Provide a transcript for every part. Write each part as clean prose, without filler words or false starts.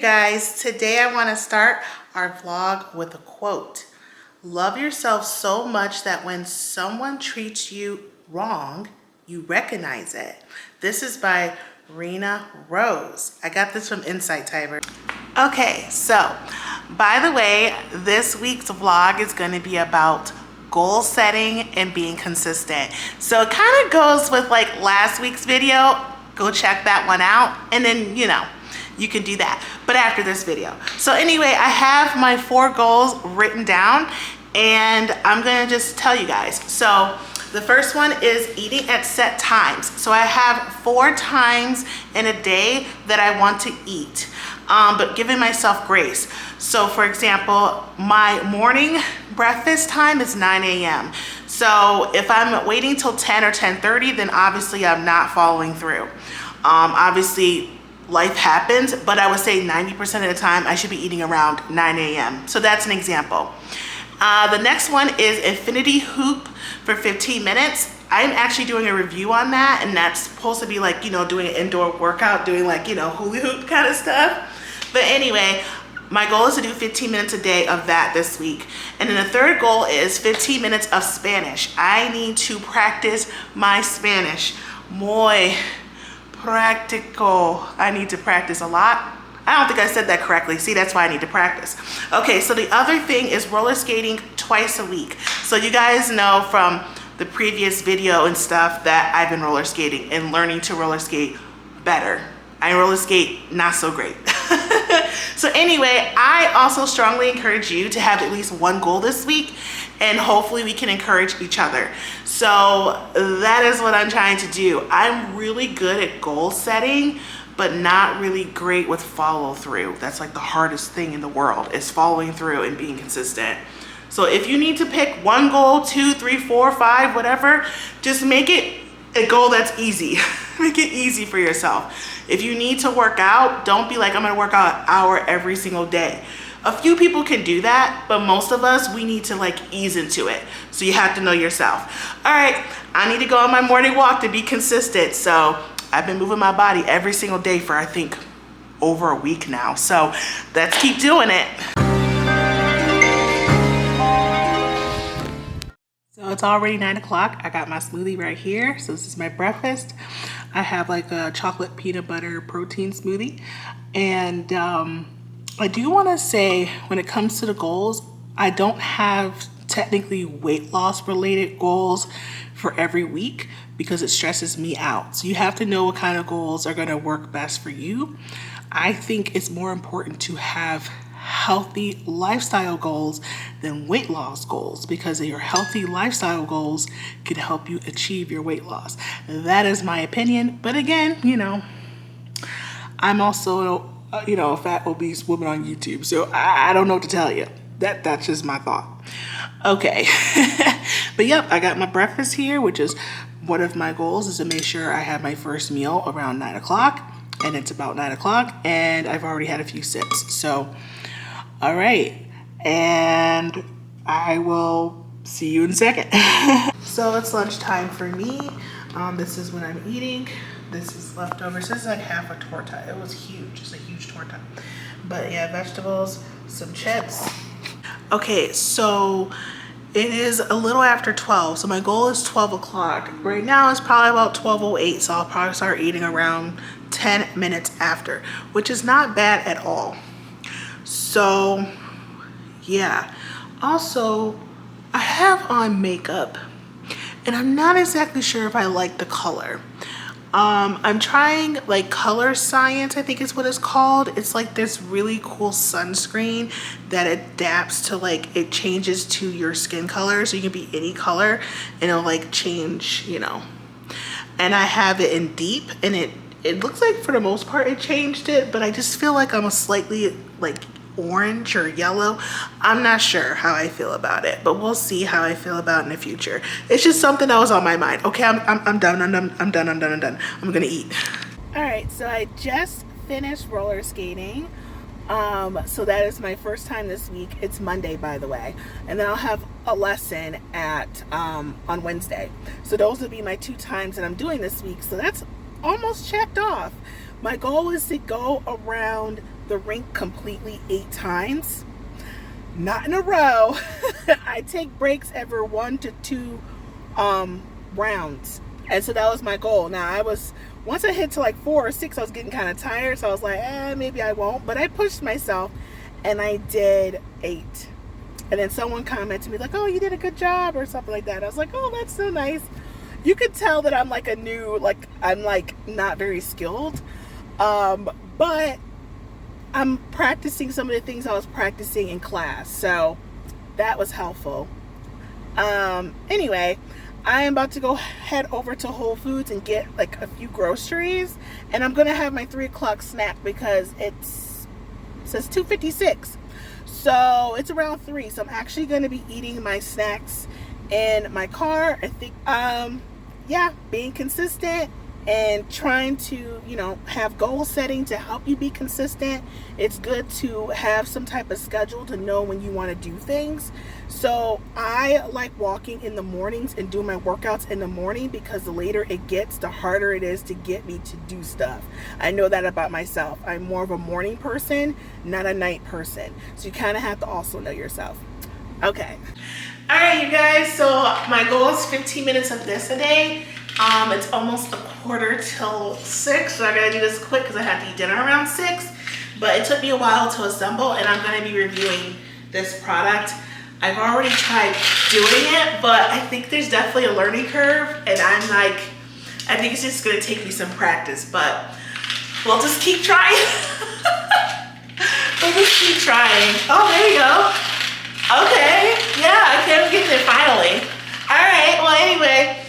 guys, today I want to start our vlog with a quote. Love yourself so much that when someone treats you wrong, you recognize it. This is by Rena Rose. I got this from Insight Timer. Okay, so by the way, this week's vlog is going to be about goal setting and being consistent. So it kind of goes with like last week's video. Go check that one out, and then you can do that, but after this video. So anyway, I have my 4 goals written down, and I'm gonna just tell you guys. So the first one is eating at set times. So I have 4 times in a day that I want to eat, but giving myself grace. So for example, my morning breakfast time is 9 a.m. So if I'm waiting till 10 or 10:30, then obviously I'm not following through. Obviously life happens, but I would say 90% of the time I should be eating around 9 a.m. So that's an example. The next one is infinity hoop for 15 minutes. I'm actually doing a review on that, and that's supposed to be like, doing an indoor workout, doing like, hula hoop kind of stuff. But anyway, my goal is to do 15 minutes a day of that this week. And then the third goal is 15 minutes of Spanish. I need to practice my Spanish. Muy practico. I need to practice a lot. I don't think I said that correctly. See, that's why I need to practice. Okay, so the other thing is roller skating twice a week. So you guys know from the previous video and stuff that I've been roller skating and learning to roller skate better. I roller skate not so great. So anyway, I also strongly encourage you to have at least one goal this week, and hopefully we can encourage each other. So that is what I'm trying to do. I'm really good at goal setting, but not really great with follow through. That's like the hardest thing in the world, is following through and being consistent. So if you need to pick one goal, 2, 3, 4, 5, whatever, just make it a goal that's easy. Make it easy for yourself. If you need to work out, don't be like, I'm gonna work out an hour every single day. A few people can do that, but most of us, we need to like ease into it. So you have to know yourself. All right, I need to go on my morning walk to be consistent. So I've been moving my body every single day for, I think, over a week now. So let's keep doing it. So it's already 9 o'clock. I got my smoothie right here. So this is my breakfast. I have like a chocolate peanut butter protein smoothie. And I do want to say, when it comes to the goals, I don't have technically weight loss related goals for every week because it stresses me out. So you have to know what kind of goals are going to work best for you. I think it's more important to have healthy lifestyle goals than weight loss goals, because your healthy lifestyle goals can help you achieve your weight loss. That is my opinion. But again, I'm also a fat obese woman on YouTube, so I don't know what to tell you. That's just my thought. Okay. But yep, I got my breakfast here, which is one of my goals, is to make sure I have my first meal around 9 o'clock, and it's about 9 o'clock, and I've already had a few sips. So all right, and I will see you in a second. So it's lunchtime for me. This is what I'm eating. This is leftovers. This is like half a torta. It was huge. It's a huge torta. But yeah, vegetables, some chips. Okay, so it is a little after 12. So my goal is 12 o'clock. Right now it's probably about 12:08. So I'll probably start eating around 10 minutes after, which is not bad at all. So yeah, also I have on makeup, and I'm not exactly sure if I like the color. I'm trying like Color Science, I think is what it's called. It's like this really cool sunscreen that adapts to, like, it changes to your skin color, so you can be any color and it'll like change, and I have it in deep, and it looks like for the most part it changed it, but I just feel like I'm a slightly like orange or yellow. I'm not sure how I feel about it, but we'll see how I feel about it in the future. It's just something that was on my mind. Okay, I'm done. I'm done. I'm gonna eat. All right, so I just finished roller skating. So that is my first time this week. It's Monday, by the way, and then I'll have a lesson at on Wednesday. So those will be my 2 times that I'm doing this week. So that's almost checked off. My goal is to go around the rink completely 8 times. Not in a row. I take breaks every 1 to 2 rounds. And so that was my goal. Now once I hit to like 4 or 6, I was getting kind of tired. So I was like, maybe I won't. But I pushed myself and I did 8. And then someone commented to me like, oh, you did a good job or something like that. I was like, oh, that's so nice. You could tell that I'm like I'm like not very skilled. But I'm practicing some of the things I was practicing in class. So that was helpful. Anyway, I am about to go head over to Whole Foods and get like a few groceries. And I'm going to have my 3 o'clock snack because it says 2:56. So it's around 3. So I'm actually going to be eating my snacks in my car. I think, yeah, being consistent and trying to, have goal setting to help you be consistent. It's good to have some type of schedule to know when you want to do things. So I like walking in the mornings and do my workouts in the morning because the later it gets, the harder it is to get me to do stuff. I know that about myself. I'm more of a morning person, not a night person. So you kind of have to also know yourself. Okay. All right, you guys. So my goal is 15 minutes of this a day. It's almost 5:45 so I gotta do this quick because I had to eat dinner around 6. But it took me a while to assemble, and I'm gonna be reviewing this product. I've already tried doing it, but I think there's definitely a learning curve, and I think it's just gonna take me some practice, but we'll just keep trying. We'll just keep trying. Oh, there you go. Okay, yeah, I can't get there finally. All right, well, anyway.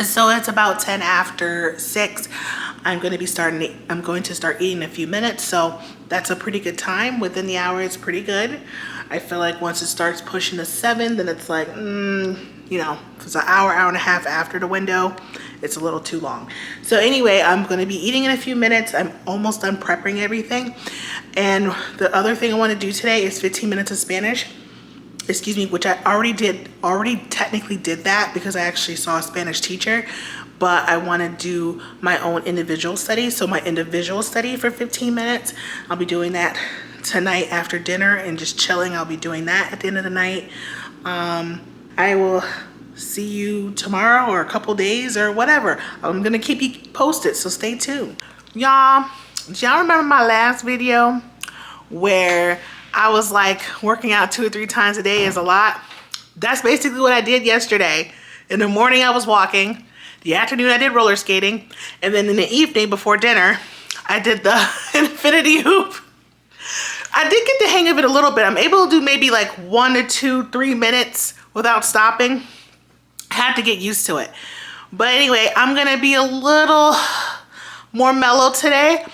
So it's about 10 after 6. I'm going to start eating in a few minutes. So that's a pretty good time. Within the hour, it's pretty good. I feel like once it starts pushing to 7, then it's like, if it's an hour and a half after the window, it's a little too long. So anyway, I'm going to be eating in a few minutes. I'm almost done prepping everything. And the other thing I want to do today is 15 minutes of Spanish. Excuse me, which I already technically did that because I actually saw a Spanish teacher, but I want to do my own individual study. So my individual study for 15 minutes, I'll be doing that tonight after dinner and just chilling. I'll be doing that at the end of the night. I will see you tomorrow or a couple days or whatever. I'm going to keep you posted, so stay tuned. Y'all remember my last video where I was like working out 2 or 3 times a day is a lot? That's basically what I did yesterday. In the morning I was walking, the afternoon I did roller skating, and then in the evening before dinner I did the infinity hoop. I did get the hang of it a little bit. I'm able to do maybe like 1 to 2, 3 minutes without stopping. I had to get used to it. But anyway, I'm gonna be a little more mellow today.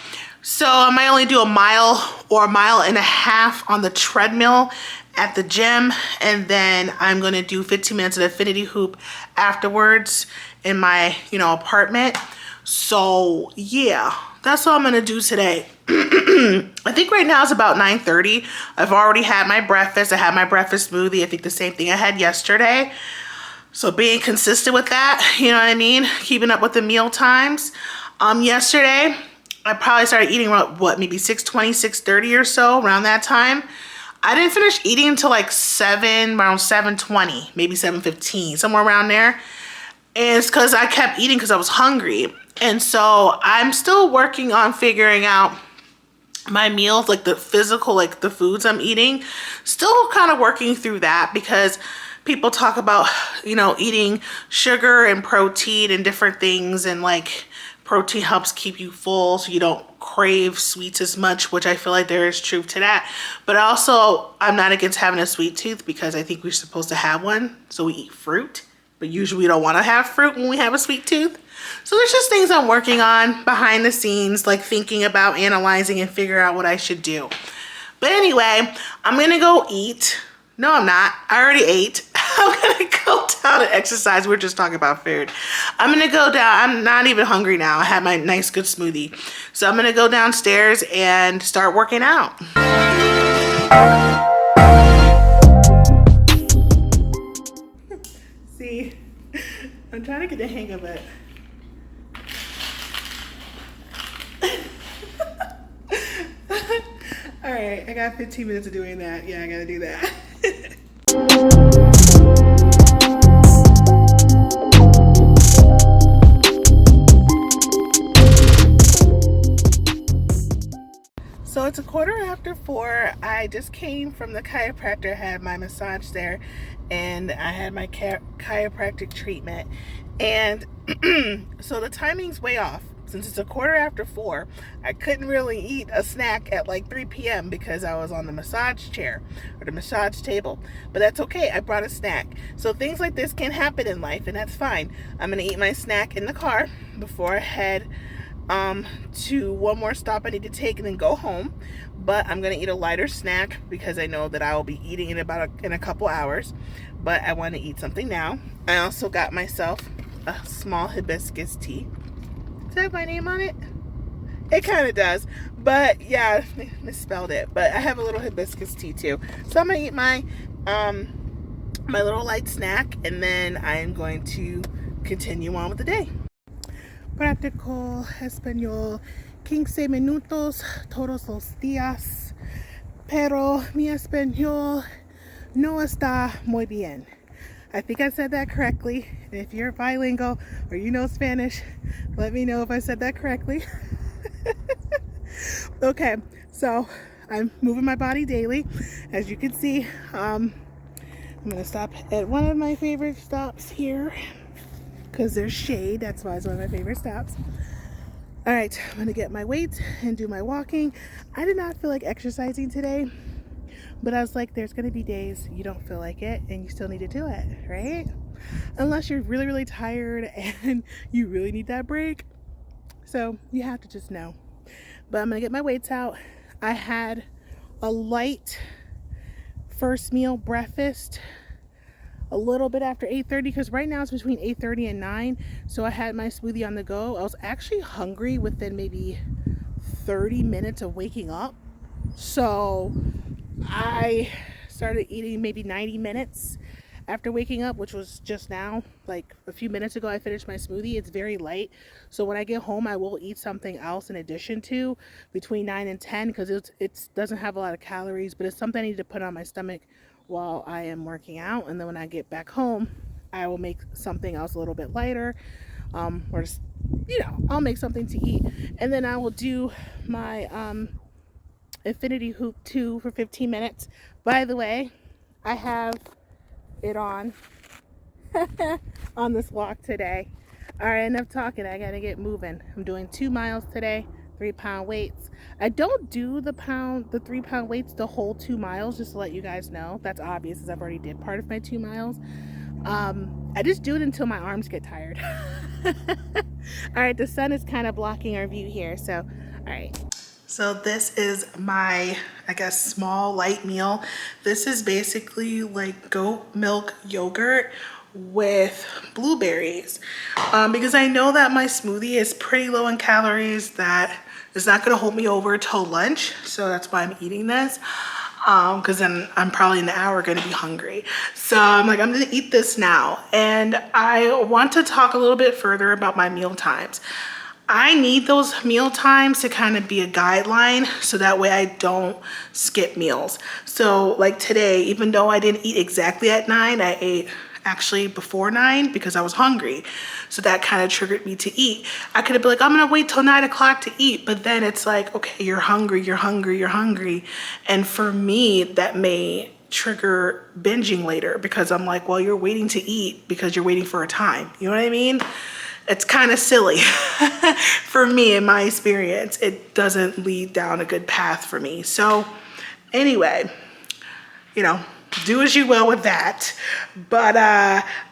So I might only do a mile or a mile and a half on the treadmill at the gym. And then I'm gonna do 15 minutes of the infinity hoop afterwards in my, apartment. So yeah, that's what I'm gonna do today. I think right now it's about 9:30. I've already had my breakfast. I had my breakfast smoothie. I think the same thing I had yesterday. So being consistent with that, you know what I mean? Keeping up with the meal times. Yesterday, I probably started eating around, maybe 6:20, 6:30 or so, around that time. I didn't finish eating until like around 7:20, maybe 7:15, somewhere around there. And it's because I kept eating because I was hungry. And so I'm still working on figuring out my meals, like the physical, like the foods I'm eating. Still kind of working through that because people talk about, eating sugar and protein and different things, and like protein helps keep you full so you don't crave sweets as much, which I feel like there is truth to that. But also, I'm not against having a sweet tooth because I think we're supposed to have one. So we eat fruit, but usually we don't want to have fruit when we have a sweet tooth. So there's just things I'm working on behind the scenes, like thinking about, analyzing, and figure out what I should do. But anyway, I'm gonna go eat. No, I'm not. I already ate. I'm gonna go down and exercise. We're just talking about food. I'm gonna go down. I'm not even hungry now. I had my nice good smoothie. So I'm gonna go downstairs and start working out. See, I'm trying to get the hang of it. right, I got 15 minutes of doing that. Yeah, I gotta do that. So it's a quarter after 4. I just came from the chiropractor, had my massage there, and I had my chiropractic treatment. And so the timing's way off. Since it's a quarter after 4, I couldn't really eat a snack at like 3 p.m. because I was on the massage chair or the massage table. But that's okay, I brought a snack. So things like this can happen in life, and that's fine. I'm gonna eat my snack in the car before I head to one more stop I need to take and then go home. But I'm gonna eat a lighter snack because I know that I will be eating in a couple hours, but I want to eat something now. I also got myself a small hibiscus tea. Does that have my name on it? It kind of does, but yeah, I misspelled it. But I have a little hibiscus tea too. So I'm gonna eat my my little light snack, and then I am going to continue on with the day. Practical español, 15 minutos todos los días, pero mi español no está muy bien. I think I said that correctly. And if you're bilingual or you know Spanish, let me know if I said that correctly. Okay, so I'm moving my body daily. As you can see, I'm gonna stop at one of my favorite stops here because there's shade. That's why it's one of my favorite stops. All right, I'm gonna get my weights and do my walking. I did not feel like exercising today, but I was like, there's gonna be days you don't feel like it and you still need to do it, right? Unless you're really, really tired and you really need that break. So you have to just know. But I'm gonna get my weights out. I had a light first meal breakfast a little bit after 8:30 because right now it's between 8:30 and 9. So I had my smoothie on the go. I was actually hungry within maybe 30 minutes of waking up. So I started eating maybe 90 minutes after waking up, which was just now, like a few minutes ago. I finished my smoothie. It's very light, so when I get home I will eat something else in addition to between 9 and 10 because it doesn't have a lot of calories, but it's something I need to put on my stomach while I am working out. And then when I get back home, I will make something else a little bit lighter, or just, I'll make something to eat, and then I will do my Infinity Hoop 2 for 15 minutes. By the way, I have it on on this walk today. All right, enough talking. I gotta get moving. I'm doing 2 miles today, 3-pound weights. I don't do the 3-pound weights the whole 2 miles, just to let you guys know. That's obvious as I've already did part of my 2 miles. I just do it until my arms get tired. All right, the sun is kind of blocking our view here, so all right. So this is my, I guess, small light meal. This is basically like goat milk yogurt with blueberries, because I know that my smoothie is pretty low in calories, that is not gonna hold me over till lunch. So that's why I'm eating this, because then I'm probably in an hour gonna be hungry. So I'm like, I'm gonna eat this now. And I want to talk a little bit further about my meal times. I need those meal times to kind of be a guideline so that way I don't skip meals. So like today, even though I didn't eat exactly at 9, I ate actually before 9 because I was hungry. So that kind of triggered me to eat. I could have been like, I'm gonna wait till 9 o'clock to eat, but then it's like, okay, you're hungry, you're hungry, you're hungry. And for me, that may trigger binging later because I'm like, well, you're waiting to eat because you're waiting for a time. You know what I mean? It's kind of silly. For me, in my experience, it doesn't lead down a good path for me. So anyway, do as you will with that. But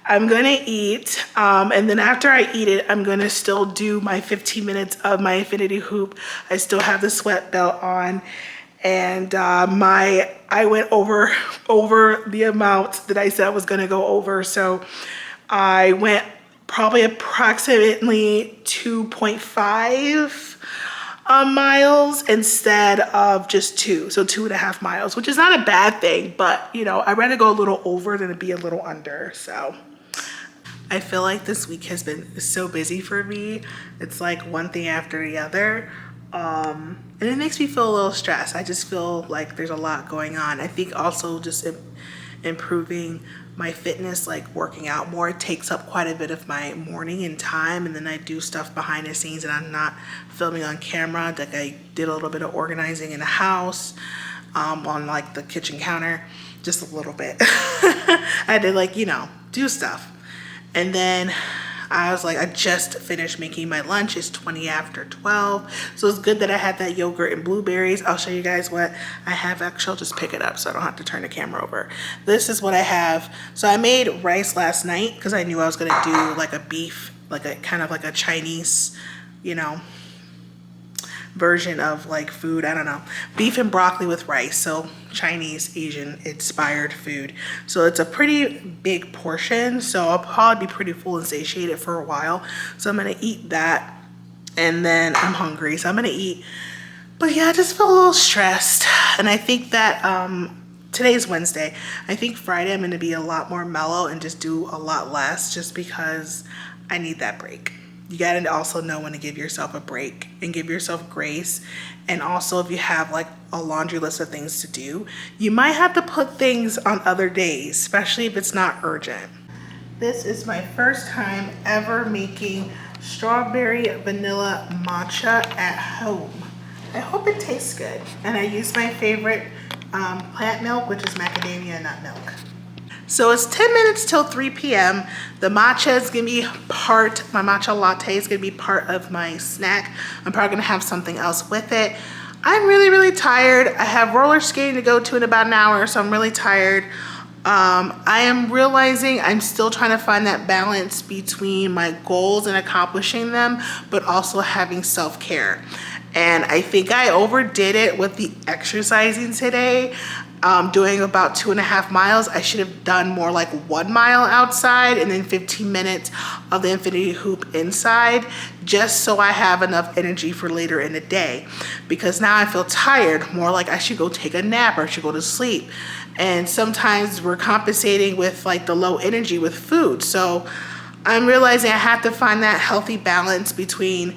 I'm gonna eat, and then after I eat it, I'm gonna still do my 15 minutes of my Infinity Hoop. I still have the sweat belt on, and I went over the amount that I said I was gonna go over. So I went probably approximately 2.5 miles instead of just 2, so 2.5 miles, which is not a bad thing, but I'd rather go a little over than to be a little under. So I feel like this week has been so busy for me. It's like one thing after the other. And it makes me feel a little stressed. I just feel like there's a lot going on. I think also just improving my fitness, like working out more, it takes up quite a bit of my morning and time. And then I do stuff behind the scenes and I'm not filming on camera. Like I did a little bit of organizing in the house, on like the kitchen counter, just a little bit. I had to, like, you know, do stuff. And then I was like, I just finished making my lunch. It's 20 after 12. So it's good that I had that yogurt and blueberries. I'll show you guys what I have. Actually, I'll just pick it up so I don't have to turn the camera over. This is what I have. So I made rice last night because I knew I was gonna do like a beef, like a kind of like a Chinese, you know, version of like food. I don't know, beef and broccoli with rice. So Chinese, Asian inspired food. So it's a pretty big portion. So I'll probably be pretty full and satiated for a while. So I'm gonna eat that and then I'm hungry. So I'm gonna eat. But yeah, I just feel a little stressed. And I think that today's Wednesday. I think Friday I'm gonna be a lot more mellow and just do a lot less just because I need that break. You gotta also know when to give yourself a break and give yourself grace. And also if you have like a laundry list of things to do, you might have to put things on other days, especially if it's not urgent. This is my first time ever making strawberry vanilla matcha at home. I hope it tastes good. And I use my favorite plant milk, which is macadamia nut milk. So it's 10 minutes till 3 p.m. The matcha is gonna be my matcha latte is gonna be part of my snack. I'm probably gonna have something else with it. I'm really, really tired. I have roller skating to go to in about an hour, so I'm really tired. I am realizing I'm still trying to find that balance between my goals and accomplishing them, but also having self-care. And I think I overdid it with the exercising today. Doing about 2.5 miles. I should have done more like 1 mile outside and then 15 minutes of the infinity hoop inside, just so I have enough energy for later in the day. Because now I feel tired, more like I should go take a nap or I should go to sleep. And sometimes we're compensating with like the low energy with food. So I'm realizing I have to find that healthy balance between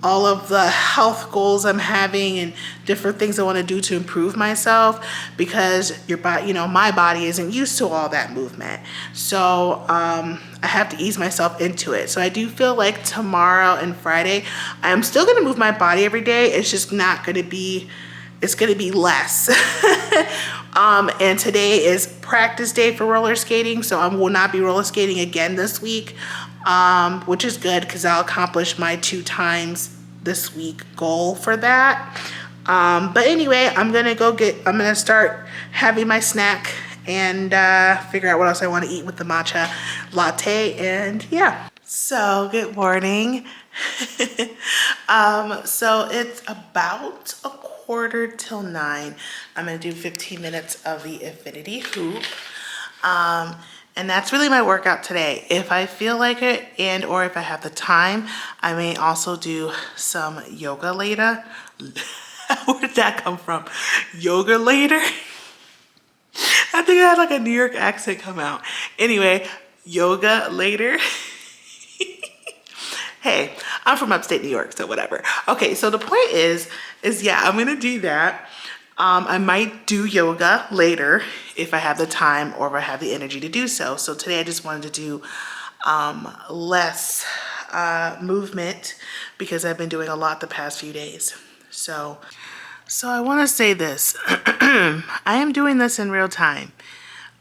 all of the health goals I'm having and different things I want to do to improve myself, because your body, you know, my body isn't used to all that movement. So I have to ease myself into it. So I do feel like tomorrow and Friday, I'm still going to move my body every day. It's just not going to be, it's going to be less. And today is practice day for roller skating. So I will not be roller skating again this week. Which is good because I'll accomplish my 2 times this week goal for that. But anyway, I'm gonna start having my snack and figure out what else I want to eat with the matcha latte. And yeah, so good morning. So it's about 8:45 till 9. I'm gonna do 15 minutes of the infinity hoop. And that's really my workout today. If I feel like it and or if I have the time, I may also do some yoga later. Where did that come from? Yoga later? I think I had like a New York accent come out. Anyway, yoga later. Hey, I'm from upstate New York, so whatever. Okay, so the point is yeah, I'm gonna do that. I might do yoga later if I have the time or if I have the energy to do so. So today I just wanted to do less movement because I've been doing a lot the past few days. So I want to say this. I am doing this in real time.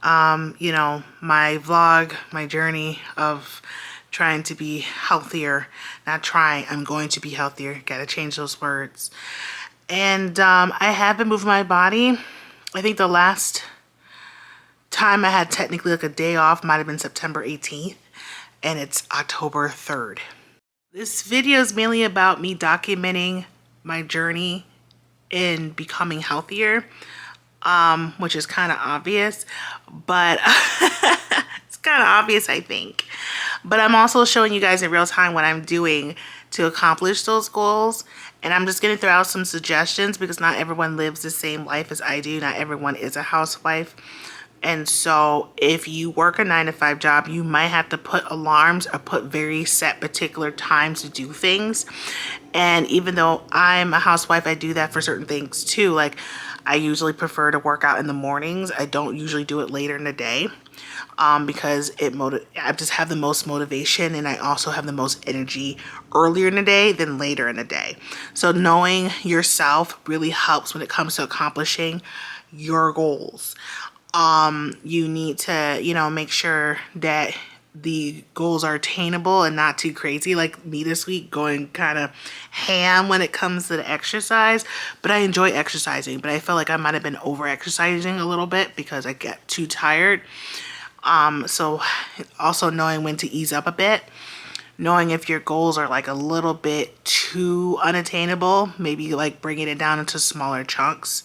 You know, my vlog, my journey of trying to be healthier. Not trying, I'm going to be healthier. Gotta change those words. And I have been moving my body. I think the last time I had technically like a day off might have been September 18th, and it's October 3rd. This video is mainly about me documenting my journey in becoming healthier, which is kind of obvious, but it's kind of obvious, I think. But I'm also showing you guys in real time what I'm doing to accomplish those goals. And I'm just going to throw out some suggestions because not everyone lives the same life as I do. Not everyone is a housewife. And so if you work a 9 to 5 job, you might have to put alarms or put very set particular times to do things. And even though I'm a housewife, I do that for certain things too. Like I usually prefer to work out in the mornings. I don't usually do it later in the day. Because I just have the most motivation, and I also have the most energy earlier in the day than later in the day. So knowing yourself really helps when it comes to accomplishing your goals. You need to, make sure that the goals are attainable and not too crazy. Like me this week, going kind of ham when it comes to the exercise, but I enjoy exercising, but I feel like I might have been over exercising a little bit because I get too tired. So also knowing when to ease up a bit, knowing if your goals are like a little bit too unattainable, maybe like bringing it down into smaller chunks.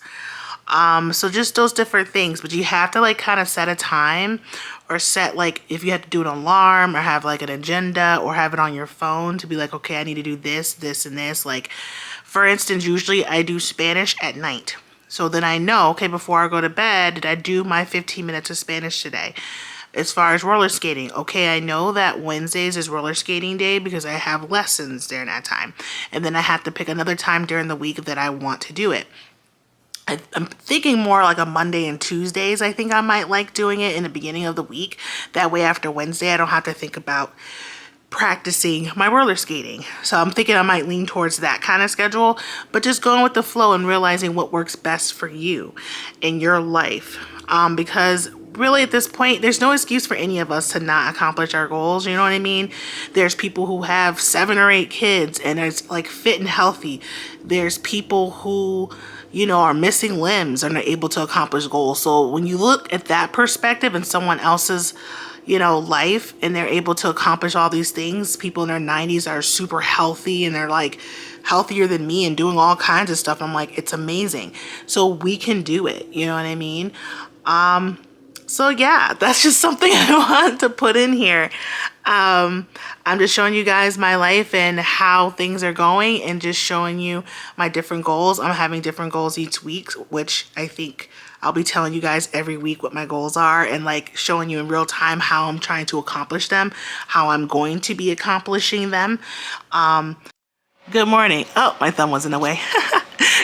So just those different things, but you have to like kind of set a time, or set like if you have to do an alarm or have like an agenda or have it on your phone to be like, okay, I need to do this, this, and this. Like for instance, usually I do Spanish at night. So then I know, okay, before I go to bed, did I do my 15 minutes of Spanish today? As far as roller skating, okay, I know that Wednesdays is roller skating day because I have lessons during that time. And then I have to pick another time during the week that I want to do it. I'm thinking more like a Monday and Tuesdays. I think I might like doing it in the beginning of the week. That way after Wednesday, I don't have to think about practicing my roller skating. So I'm thinking I might lean towards that kind of schedule, but just going with the flow and realizing what works best for you in your life. Because really at this point, there's no excuse for any of us to not accomplish our goals. You know what I mean? There's people who have 7 or 8 kids and it's like fit and healthy. There's people who, are missing limbs and are able to accomplish goals. So when you look at that perspective and someone else's, life, and they're able to accomplish all these things, people in their 90s are super healthy and they're like healthier than me and doing all kinds of stuff. I'm like, it's amazing. So we can do it. You know what I mean? So yeah, that's just something I want to put in here. I'm just showing you guys my life and how things are going, and just showing you my different goals. I'm having different goals each week, which I think I'll be telling you guys every week what my goals are, and like showing you in real time how I'm trying to accomplish them, how I'm going to be accomplishing them. Good morning. Oh, my thumb was in the way.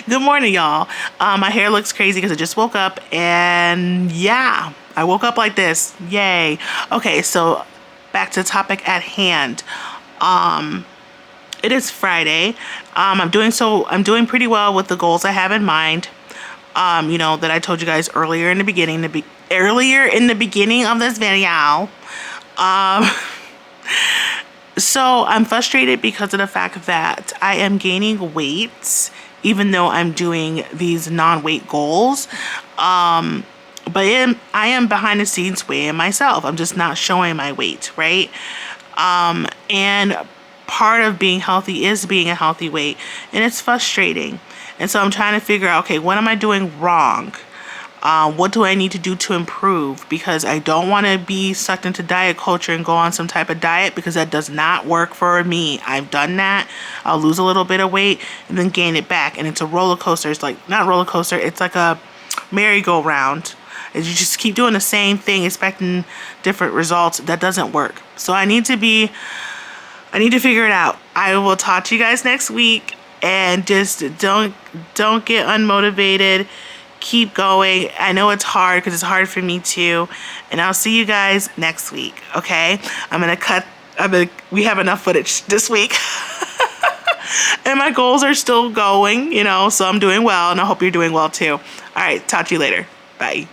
Good morning, y'all. My hair looks crazy because I just woke up, and yeah, I woke up like this. Yay. Okay, so back to the topic at hand. It is Friday. I'm doing pretty well with the goals I have in mind. That I told you guys earlier in the beginning, of this video. So I'm frustrated because of the fact that I am gaining weight, even though I'm doing these non-weight goals. But I am behind the scenes weighing myself. I'm just not showing my weight, right? And part of being healthy is being a healthy weight, and it's frustrating. And so I'm trying to figure out, okay, what am I doing wrong? What do I need to do to improve? Because I don't want to be sucked into diet culture and go on some type of diet, because that does not work for me. I've done that. I'll lose a little bit of weight and then gain it back. And it's a roller coaster. It's like, not roller coaster, it's like a merry-go-round. You just keep doing the same thing, expecting different results. That doesn't work. So I need to figure it out. I will talk to you guys next week, and just don't get unmotivated. Keep going. I know it's hard because it's hard for me too. And I'll see you guys next week. Okay. We have enough footage this week. And my goals are still going, so I'm doing well, and I hope you're doing well too. All right. Talk to you later. Bye.